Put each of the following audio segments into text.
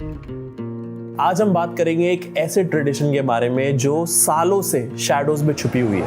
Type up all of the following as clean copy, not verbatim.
आज हम बात करेंगे एक ऐसे ट्रेडिशन के बारे में जो सालों से शैडोज में छुपी हुई है।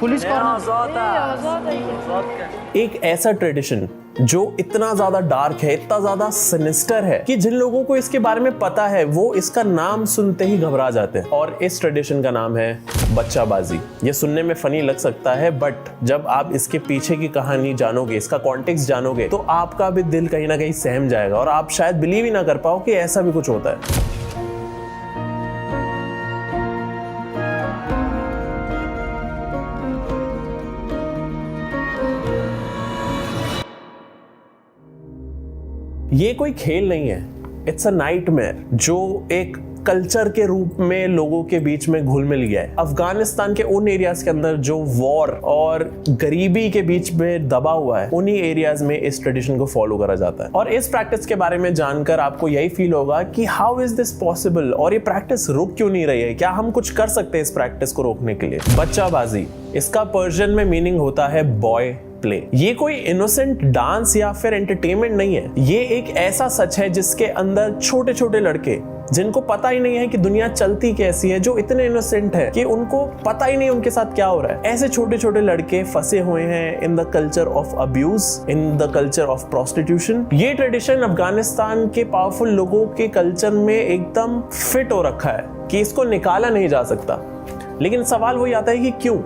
पुलिस एक ऐसा ट्रेडिशन जो इतना ज्यादा डार्क है, इतना ज्यादा सिनिस्टर है कि जिन लोगों को इसके बारे में पता है वो इसका नाम सुनते ही घबरा जाते हैं। और इस ट्रेडिशन का नाम है बच्चाबाजी। ये सुनने में फनी लग सकता है, बट जब आप इसके पीछे की कहानी जानोगे, इसका कॉन्टेक्स्ट जानोगे, तो आपका भी दिल कहीं ना कहीं सहम जाएगा और आप शायद बिलीव ही ना कर पाओ कि ऐसा भी कुछ होता है। ये कोई खेल नहीं है, इट्स अ नाइटमेयर जो एक कल्चर के रूप में लोगों के बीच में घुल मिल गया है। अफगानिस्तान के उन एरियाज के अंदर जो वॉर और गरीबी के बीच में दबा हुआ है, उन्हीं एरियाज में इस ट्रेडिशन को फॉलो करा जाता है। और इस प्रैक्टिस के बारे में जानकर आपको यही फील होगा कि हाउ इज दिस पॉसिबल, और ये प्रैक्टिस रुक क्यों नहीं रही है, क्या हम कुछ कर सकते हैं इस प्रैक्टिस को रोकने के लिए। बच्चाबाजी, इसका पर्शियन में मीनिंग होता है बॉय प्ले। ये कोई इनोसेंट डांस या फिर एंटरटेनमेंट नहीं है, ये एक ऐसा सच है जिसके अंदर छोटे छोटे लड़के जिनको पता ही नहीं है कि दुनिया चलती कैसी है, जो इतने इनोसेंट है कि उनको पता ही नहीं उनके साथ क्या हो रहा है, ऐसे छोटे छोटे लड़के फंसे हुए हैं in the culture of abuse, in the culture of prostitution. ये ट्रेडिशन अफगानिस्तान के पावरफुल लोगों के कल्चर में एकदम फिट हो रखा है कि इसको निकाला नहीं जा सकता। लेकिन सवाल वही आता है कि क्यों।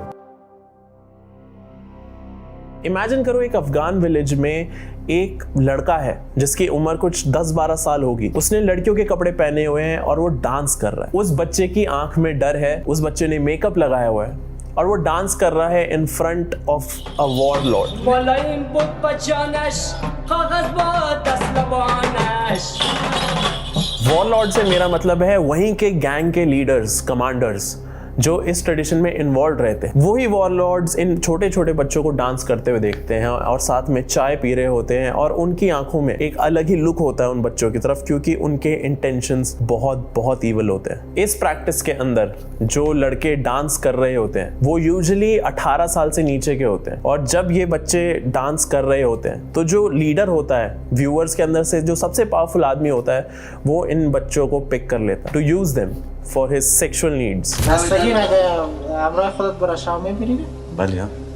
इमेजिन करो एक अफगान विलेज में एक लड़का है जिसकी उम्र कुछ 10-12 साल होगी। उसने लड़कियों के कपड़े पहने हुए हैं और वो डांस कर रहा है। उस बच्चे की आंख में डर है, उस बच्चे ने मेकअप लगाया हुआ है और वो डांस कर रहा है in front of a warlord. Warlord से मेरा मतलब है वहीं के गैंग के लीडर्स, कमांडर्स जो इस ट्रेडिशन में इन्वॉल्व रहते हैं। वही वॉरलॉर्ड्स इन छोटे छोटे बच्चों को डांस करते हुए देखते हैं और साथ में चाय पी रहे होते हैं, और उनकी आंखों में एक अलग ही लुक होता है उन बच्चों की तरफ, क्योंकि उनके इंटेंशंस बहुत बहुत ईवल होते हैं। इस प्रैक्टिस के अंदर जो लड़के डांस कर रहे होते हैं वो यूजुअली 18 साल से नीचे के होते हैं, और जब ये बच्चे डांस कर रहे होते हैं तो जो लीडर होता है व्यूअर्स के अंदर से, जो सबसे पावरफुल आदमी होता है, वो इन बच्चों को पिक कर लेता है to use them for his sexual needs।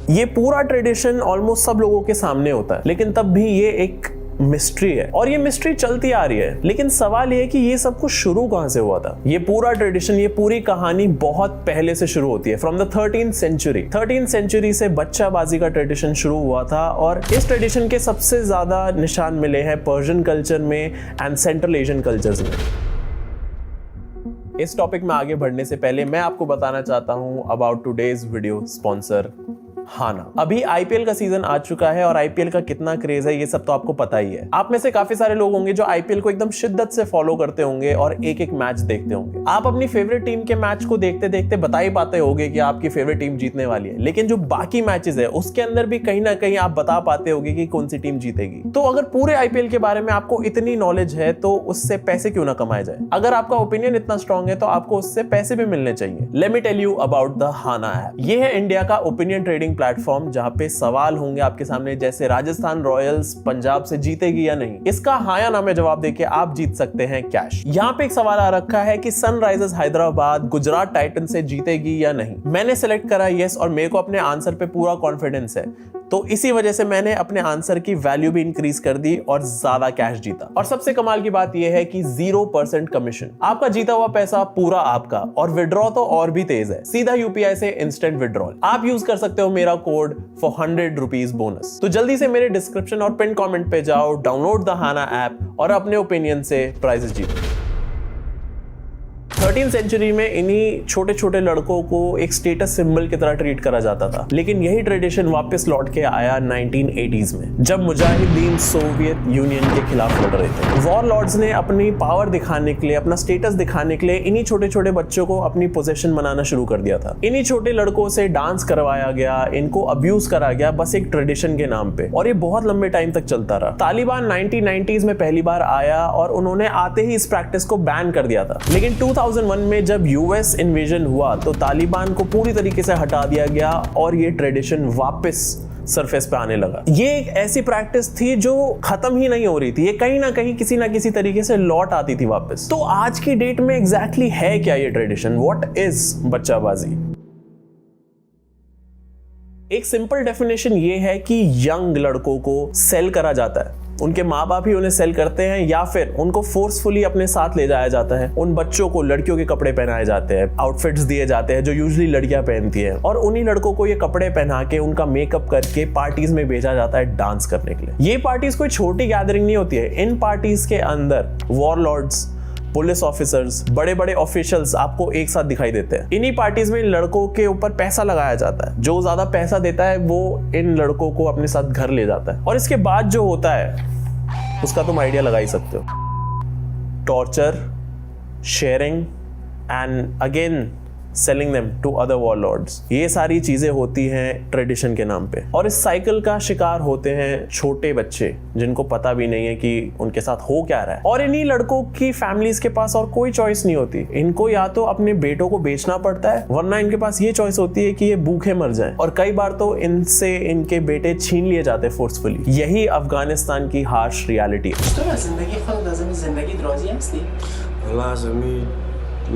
ये पूरा ट्रेडिशन ऑलमोस्ट सब लोगों के सामने होता है, लेकिन तब भी ये एक मिस्ट्री है और ये मिस्ट्री चलती आ रही है। लेकिन सवाल ये है कि ये सब कुछ शुरू कहां से हुआ था। ये पूरा ट्रेडिशन, ये पूरी कहानी बहुत पहले से शुरू होती है, from the 13th century. 13th century से बच्चाबाजी का ट्रेडिशन शुरू हुआ था, और इस ट्रेडिशन के सबसे ज्यादा निशान मिले हैं पर्शियन कल्चर में एंड सेंट्रल एशियन कल्चर्स में। इस टॉपिक में आगे बढ़ने से पहले मैं आपको बताना चाहता हूं अबाउट टुडेज वीडियो स्पॉन्सर हाना। अभी आईपीएल का सीजन आ चुका है और आईपीएल का कितना क्रेज है ये सब तो आपको पता ही है। आप में से काफी सारे लोग होंगे जो आईपीएल को एकदम शिद्दत से फॉलो करते होंगे और एक एक मैच देखते होंगे। आप अपनी फेवरेट टीम के मैच को देखते देखते बता ही पाते होंगे कि आपकी फेवरेट टीम जीतने वाली है, लेकिन जो बाकी मैचेस है उसके अंदर भी कहीं ना कहीं आप बता पाते होंगे कि कौन सी टीम जीतेगी। तो अगर पूरे आईपीएल के बारे में आपको इतनी नॉलेज है तो उससे पैसे क्यों ना कमाए जाए। अगर आपका ओपिनियन इतना स्ट्रॉन्ग है तो आपको उससे पैसे भी मिलने चाहिए। Let me tell you about the Hana app. ये है इंडिया का ओपिनियन ट्रेडिंग प्लेटफॉर्म जहां पे सवाल होंगे आपके सामने, जैसे राजस्थान रॉयल्स पंजाब से जीतेगी या नहीं। इसका हाँ या ना में जवाब देके आप जीत सकते हैं कैश। यहाँ पे एक सवाल आ रखा है कि सनराइजर्स हैदराबाद गुजरात टाइटन से जीतेगी या नहीं। मैंने सेलेक्ट करा यस, और मेरे को अपने आंसर पे पूरा कॉन्फिडेंस है, तो इसी वजह से मैंने अपने आंसर की वैल्यू भी इंक्रीज कर दी और ज्यादा कैश जीता। और सबसे कमाल की बात यह है कि 0% कमीशन। आपका जीता हुआ पैसा पूरा आपका, और विड्रॉ तो और भी तेज है, सीधा यूपीआई से इंस्टेंट विड्रॉल। आप यूज कर सकते हो मेरा कोड फॉर 100 रुपीज बोनस। तो जल्दी से मेरे डिस्क्रिप्शन और पिन कमेंट पे जाओ, डाउनलोड द हाना ऐप और अपने ओपिनियन से प्राइजेस जीतो। 13th सेंचुरी में इन्हीं छोटे छोटे लड़कों को एक स्टेटस सिंबल की तरह ट्रीट करा जाता था, लेकिन यही ट्रेडिशन वापस लौट के आया 1980s में, जब मुजाहिदीन सोवियत यूनियन के खिलाफ लड़ रहे थे। वॉरलॉर्ड्स ने अपनी पावर दिखाने के लिए, अपना स्टेटस दिखाने के लिए इन्हीं छोटे छोटे बच्चों को अपनी पोजीशन बनाना शुरू कर दिया था। इन्हीं छोटे लड़कों से डांस करवाया गया, इनको अब्यूज करा गया, बस एक ट्रेडिशन के नाम पे, और ये बहुत लंबे टाइम तक चलता रहा। तालिबान 1990s में पहली बार आया और उन्होंने आते ही इस प्रैक्टिस को बैन कर दिया था, लेकिन 2001 में जब यूएस इन्वेजन हुआ तो तालिबान को पूरी तरीके से हटा दिया गया और ये ट्रेडिशन वापस सरफेस पे आने लगा। ये एक ऐसी प्रैक्टिस थी जो खत्म ही नहीं हो रही थी, ये कहीं ना कहीं किसी ना किसी तरीके से लौट आती थी वापस। तो आज की डेट में एग्जैक्टली है क्या ये ट्रेडिशन? What is बच्चाबाजी? एक सिंपल डेफिनेशन ये है कि यंग लड़कों को सेल करा जाता है, उनके माँ बाप ही उन्हें सेल करते हैं या फिर उनको फोर्सफुली अपने साथ ले जाया जाता है। उन बच्चों को लड़कियों के कपड़े पहनाए जाते हैं, आउटफिट्स दिए जाते हैं जो यूजुअली लड़कियां पहनती हैं, और उन्हीं लड़कों को ये कपड़े पहना के उनका मेकअप करके पार्टीज में भेजा जाता है डांस करने के लिए। ये पार्टीज कोई छोटी गैदरिंग नहीं होती है, इन पार्टीज के अंदर वॉरलॉर्ड्स, पुलिस ऑफिसर्स, बड़े बड़े ऑफिशियल्स आपको एक साथ दिखाई देते हैं। इन्हीं पार्टीज में लड़कों के ऊपर पैसा लगाया जाता है, जो ज्यादा पैसा देता है वो इन लड़कों को अपने साथ घर ले जाता है, और इसके बाद जो होता है उसका तुम आइडिया लगा ही सकते हो। Torture, sharing and again selling them to other warlords, ये सारी चीजें होती हैं ट्रेडिशन के नाम पे, और इस साइकिल का शिकार होते हैं छोटे बच्चे जिनको पता भी नहीं है कि उनके साथ हो क्या रहा है। और इन्हीं लड़कों की फैमिलीज के पास और कोई चॉइस नहीं होती, इनको या तो अपने बेटों को बेचना पड़ता है, वरना इनके पास ये चॉइस होती है कि ये भूखे मर जाएं, और कई बार तो इनसे इनके बेटे छीन लिए जाते हैं फोर्सफुली। यही अफगानिस्तान की हार्श रियलिटी है।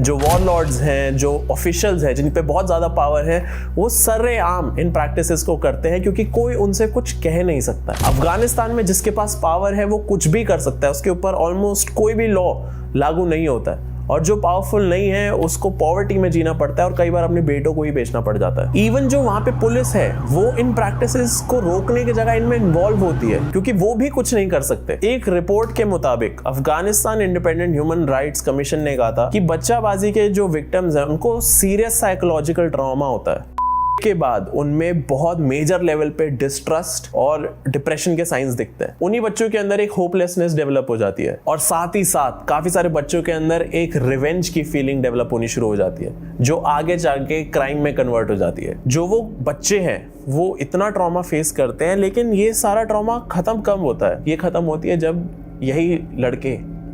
जो वॉरलॉर्ड्स हैं, जो ऑफिशियल्स हैं, जिन पे बहुत ज़्यादा पावर है, वो सरेआम इन प्रैक्टिसेस को करते हैं क्योंकि कोई उनसे कुछ कह नहीं सकता। अफगानिस्तान में जिसके पास पावर है वो कुछ भी कर सकता है, उसके ऊपर ऑलमोस्ट कोई भी लॉ लागू नहीं होता है, और जो पावरफुल नहीं है उसको पॉवर्टी में जीना पड़ता है और कई बार अपने बेटों को ही बेचना पड़ जाता है। इवन जो वहाँ पे पुलिस है वो इन प्रैक्टिसेस को रोकने की जगह इनमें इन्वॉल्व होती है क्योंकि वो भी कुछ नहीं कर सकते। एक रिपोर्ट के मुताबिक Afghanistan independent human rights commission ने कहा था कि बच्चाबाजी के जो विक्टिम्स हैं उनको सीरियस साइकोलॉजिकल ट्रॉमा होता है के बाद उनमें बहुत मेजर लेवल पे डिस्ट्रस्ट और डिप्रेशन के साइंस दिखते हैं। उन्हीं बच्चों के अंदर एक होपलेसनेस डेवलप हो जाती है, और साथ ही साथ काफी सारे बच्चों के अंदर एक रिवेंज की फीलिंग डेवलप होनी शुरू हो जाती है जो आगे जाके क्राइम में कन्वर्ट हो जाती है। जो वो बच्चे हैं वो इतना ट्रॉमा फेस करते हैं, लेकिन ये सारा ट्रॉमा खत्म कब होता है? ये खत्म होती है जब यही लड़के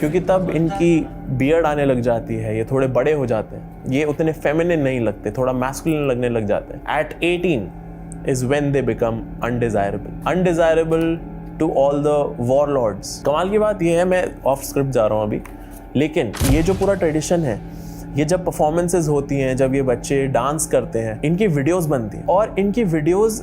क्योंकि तब इनकी बियर्ड आने लग जाती है, ये थोड़े बड़े हो जाते हैं, ये उतने फेमिनिन नहीं लगते, थोड़ा मैस्कुलिन लगने लग जाते हैं। At 18 is when they become undesirable to all the warlords। कमाल की बात ये है, मैं ऑफ स्क्रिप्ट जा रहा हूँ अभी, लेकिन ये जो पूरा ट्रेडिशन है, ये जब परफॉर्मेंसेस होती हैं, जब ये बच्चे डांस करते हैं, इनकी वीडियोस बनती हैं और इनकी videos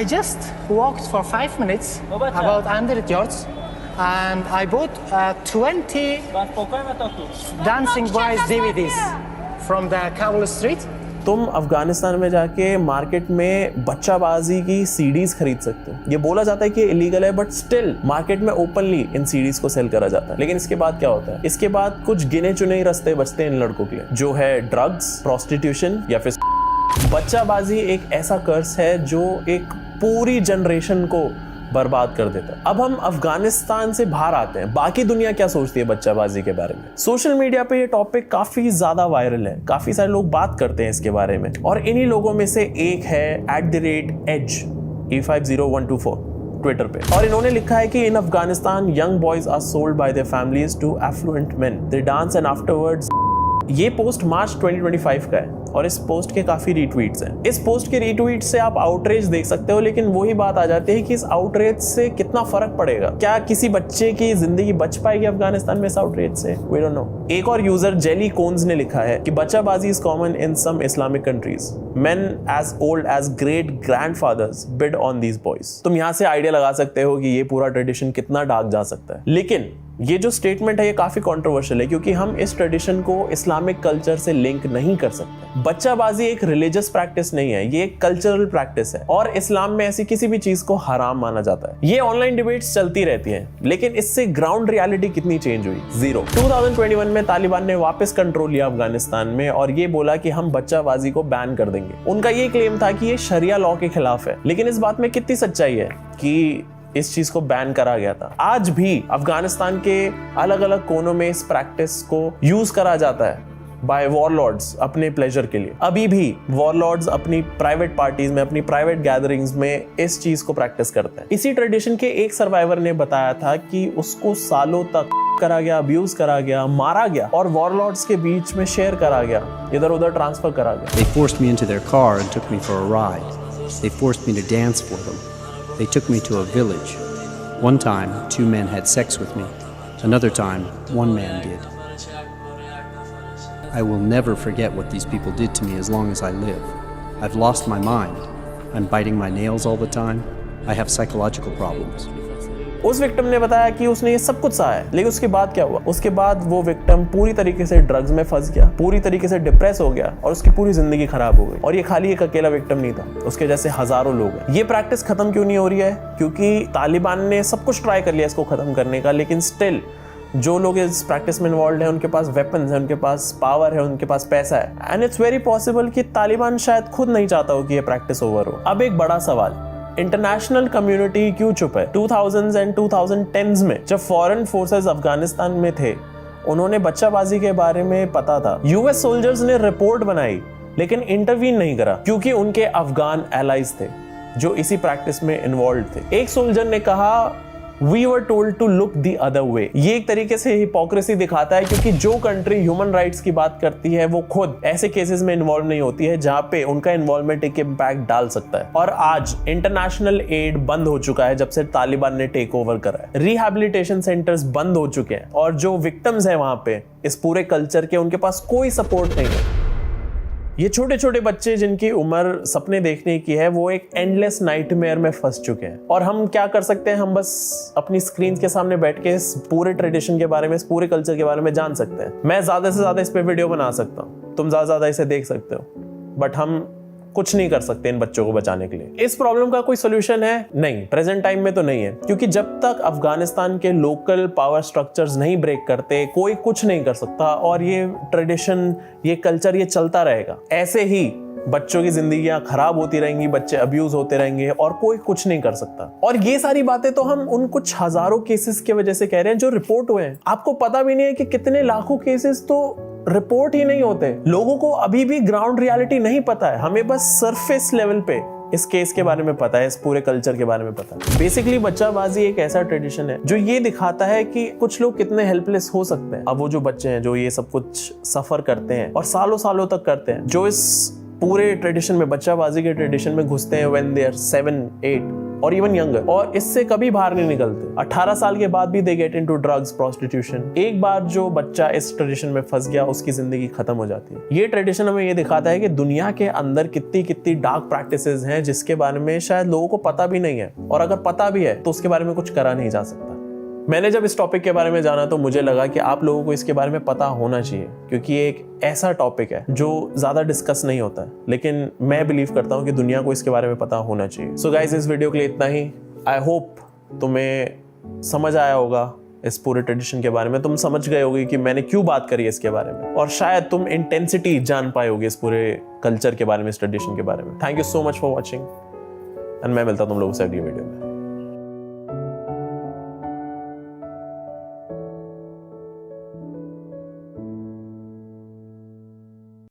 I just walked for 5 minutes about 100 yards and I bought 20 Dancing Boys DVDs from the Kabul street तुम अफगानिस्तान में जाके मार्केट में बच्चाबाजी की सीडीज खरीद सकते हो। ये बोला जाता है कि इलीगल है, बट स्टिल मार्केट में ओपनली इन सीडीज को सेल करा जाता है। लेकिन इसके बाद क्या होता है? इसके बाद कुछ गिने चुने ही रास्ते बचते हैं इन लड़कों के लिए, जो है ड्रग्स, प्रोस्टिट्यूशन या फिर बच्चाबाजी। एक ऐसा कर्स है जो एक पूरी जनरेशन को बर्बाद कर देता है। अब हम अफगानिस्तान से बाहर आते हैं, बाकी दुनिया क्या सोचती है बच्चाबाजी के बारे में। सोशल मीडिया पे ये टॉपिक काफी ज्यादा वायरल है, काफी सारे लोग बात करते हैं इसके बारे में, और इन्हीं लोगों में से एक है @edge E50124 ट्विटर पे, और इन्होंने लिखा है कि in Afghanistan young boys are sold by their families to affluent men, they dance and afterwards. ये पोस्ट मार्च 2025 का है और इस पोस्ट के काफी रीट्वीट्स हैं। इस पोस्ट के रीट्वीट से आप आउटरीच देख सकते हो, लेकिन वही बात आ जाती है कि इस आउटरीच से कितना फर्क पड़ेगा। क्या किसी बच्चे की जिंदगी बच पाएगी अफगानिस्तान में इस आउटरीच से? We don't know. एक और यूजर जेली कोन्स ने लिखा है कि बच्चाबाजी is common in some Islamic countries, men as old as great grandfathers bid on these boys। तुम यहाँ से आइडिया लगा सकते हो कि ये पूरा ट्रेडिशन कितना डार्क जा सकता है। लेकिन ये जो स्टेटमेंट है ये काफी कंट्रोवर्शियल है, क्योंकि हम इस ट्रेडिशन को इस्लामिक कल्चर से लिंक नहीं कर सकते। बच्चाबाजी एक रिलीजियस प्रैक्टिस नहीं है, ये एक कल्चरल प्रैक्टिस है, और इस्लाम में ऐसी किसी भी चीज को हराम माना जाता है। ये ऑनलाइन डिबेट्स चलती रहती हैं, लेकिन इससे ग्राउंड रियलिटी कितनी चेंज हुई? 0। 2021 में तालिबान ने वापस कंट्रोल लिया अफगानिस्तान में और ये बोला कि हम बच्चाबाजी को बैन कर देंगे। उनका ये क्लेम था कि ये शरिया लॉ के खिलाफ है, लेकिन इस बात में कितनी सच्चाई है कि इस चीज को बैन करा गया था? आज भी अफगानिस्तान के अलग अलग कोनों में इस प्रैक्टिस को यूज करा जाता है बाय वॉरलॉर्ड्स अपने प्लेजर के लिए। अभी भी वॉरलॉर्ड्स अपनी प्राइवेट पार्टीज में, अपनी प्राइवेट गैदरिंग्स में इस चीज को प्रैक्टिस करते हैं। इसी ट्रेडिशन के एक सर्वाइवर ने बताया था कि उसको सालों तक करा गया, अब्यूज करा गया, मारा गया और वॉरलॉर्ड्स के बीच में शेयर करा गया, इधर उधर ट्रांसफर करा गया। They forced me into their car and took me for a ride. They forced me to dance for them. They took me to a village. One time, 2 men had sex with me. Another time, 1 man did. I will never forget what these people did to me as long as I live. I've lost my mind. I'm biting my nails all the time. I have psychological problems. उस victim ने बताया कि उसने ये सब कुछ सहा है, लेकिन उसके बाद क्या हुआ? उसके बाद वो विक्टिम पूरी तरीके से ड्रग्स में फंस गया, पूरी तरीके से डिप्रेस हो गया और उसकी पूरी जिंदगी खराब हो गई। और ये खाली एक अकेला विक्टिम नहीं था, उसके जैसे हजारों लोग हैं। ये प्रैक्टिस खत्म क्यों नहीं हो रही है? क्योंकि तालिबान ने सब कुछ ट्राई कर लिया इसको खत्म करने का, लेकिन स्टिल जो लोग इस प्रैक्टिस में इन्वॉल्व हैं उनके पास वेपन्स है, उनके पास पावर है, उनके पास पैसा है, एंड इट्स वेरी पॉसिबल कि तालिबान शायद खुद नहीं चाहता हो कि ये प्रैक्टिस ओवर हो। अब एक बड़ा सवाल, इंटरनेशनल कम्युनिटी क्यों चुप है? 2000s एंड 2010s में जब फॉरेन फोर्सेस अफगानिस्तान में थे, उन्होंने बच्चाबाजी के बारे में पता था। यूएस सोल्जर्स ने रिपोर्ट बनाई, लेकिन इंटरवीन नहीं करा, क्योंकि उनके अफगान एलाइज थे जो इसी प्रैक्टिस में इन्वॉल्व थे। एक सोल्जर ने कहा, We were told to look the other way। ये एक तरीके से हिपोक्रेसी दिखाता है, क्योंकि जो कंट्री ह्यूमन राइट्स की बात करती है वो खुद ऐसे केसेस में इन्वॉल्व नहीं होती है जहां पे उनका इन्वॉल्वमेंट एक इम्पैक्ट डाल सकता है। और आज इंटरनेशनल एड बंद हो चुका है जब से तालिबान ने टेक ओवर करा है। रिहैबिलिटेशन सेंटर्स बंद हो चुके हैं और जो विक्टिम्स हैं वहां पे इस पूरे कल्चर के, उनके पास कोई सपोर्ट नहीं है। ये छोटे छोटे बच्चे जिनकी उम्र सपने देखने की है, वो एक एंडलेस नाइटमेयर में फंस चुके हैं। और हम क्या कर सकते हैं? हम बस अपनी स्क्रीन के सामने बैठ के इस पूरे ट्रेडिशन के बारे में, इस पूरे कल्चर के बारे में जान सकते हैं। मैं ज्यादा से ज्यादा इस पे वीडियो बना सकता हूँ, तुम ज्यादा इसे देख सकते हो, बट हम कुछ नहीं कर सकते इन बच्चों को बचाने के लिए। इस प्रॉब्लम का कोई सोल्यूशन है? नहीं, प्रेजेंट टाइम में तो नहीं है, क्योंकि जब तक अफगानिस्तान के लोकल पावर स्ट्रक्चर्स नहीं ब्रेक करते, कोई कुछ नहीं कर सकता और ये ट्रेडिशन, ये कल्चर, ये चलता रहेगा। ऐसे ही बच्चों की जिंदगियां खराब होती रहेंगी, बच्चे अब्यूज होते रहेंगे और कोई कुछ नहीं कर सकता। और ये सारी बातें तो हम उन कुछ हजारों केसेस की वजह से कह रहे हैं जो रिपोर्ट हुए हैं। आपको पता भी नहीं है कि कितने लाखों केसेस तो रिपोर्ट ही नहीं होते। लोगों को अभी भी ग्राउंड रियलिटी नहीं पता है, हमें बस सरफेस लेवल पे इस केस के बारे में पता है, इस पूरे कल्चर के बारे में पता है। बेसिकली बच्चाबाजी एक ऐसा ट्रेडिशन है जो ये दिखाता है कि कुछ लोग कितने हेल्पलेस हो सकते हैं। अब वो जो बच्चे हैं जो ये सब कुछ सफर करते हैं और सालों सालों तक करते हैं, जो इस पूरे ट्रेडिशन में, बच्चाबाजी के ट्रेडिशन में घुसते हैं व्हेन दे आर 7, 8 और इवन यंगर, और इससे कभी बाहर नहीं निकलते। 18 साल के बाद भी they get into drugs, prostitution. एक बार जो बच्चा इस ट्रेडिशन में फंस गया, उसकी जिंदगी खत्म हो जाती है। ये ट्रेडिशन हमें ये दिखाता है कि दुनिया के अंदर कितनी कितनी डार्क प्रैक्टिसेस हैं जिसके बारे में शायद लोगों को पता भी नहीं है, और अगर पता भी है तो उसके बारे में कुछ करा नहीं जा सकता। मैंने जब इस टॉपिक के बारे में जाना तो मुझे लगा कि आप लोगों को इसके बारे में पता होना चाहिए, क्योंकि ये एक ऐसा टॉपिक है जो ज़्यादा डिस्कस नहीं होता है, लेकिन मैं बिलीव करता हूँ कि दुनिया को इसके बारे में पता होना चाहिए। सो गाइज, इस वीडियो के लिए इतना ही। आई होप तुम्हें समझ आया होगा इस पूरे ट्रेडिशन के बारे में, तुम समझ गए होगे कि मैंने क्यों बात करी है इसके बारे में, और शायद तुम इंटेंसिटी जान पाए होगे इस पूरे कल्चर के बारे में, इस ट्रेडिशन के बारे में। Thank you so much for watching, and मैं मिलता हूं तुम लोगों से अगली वीडियो में।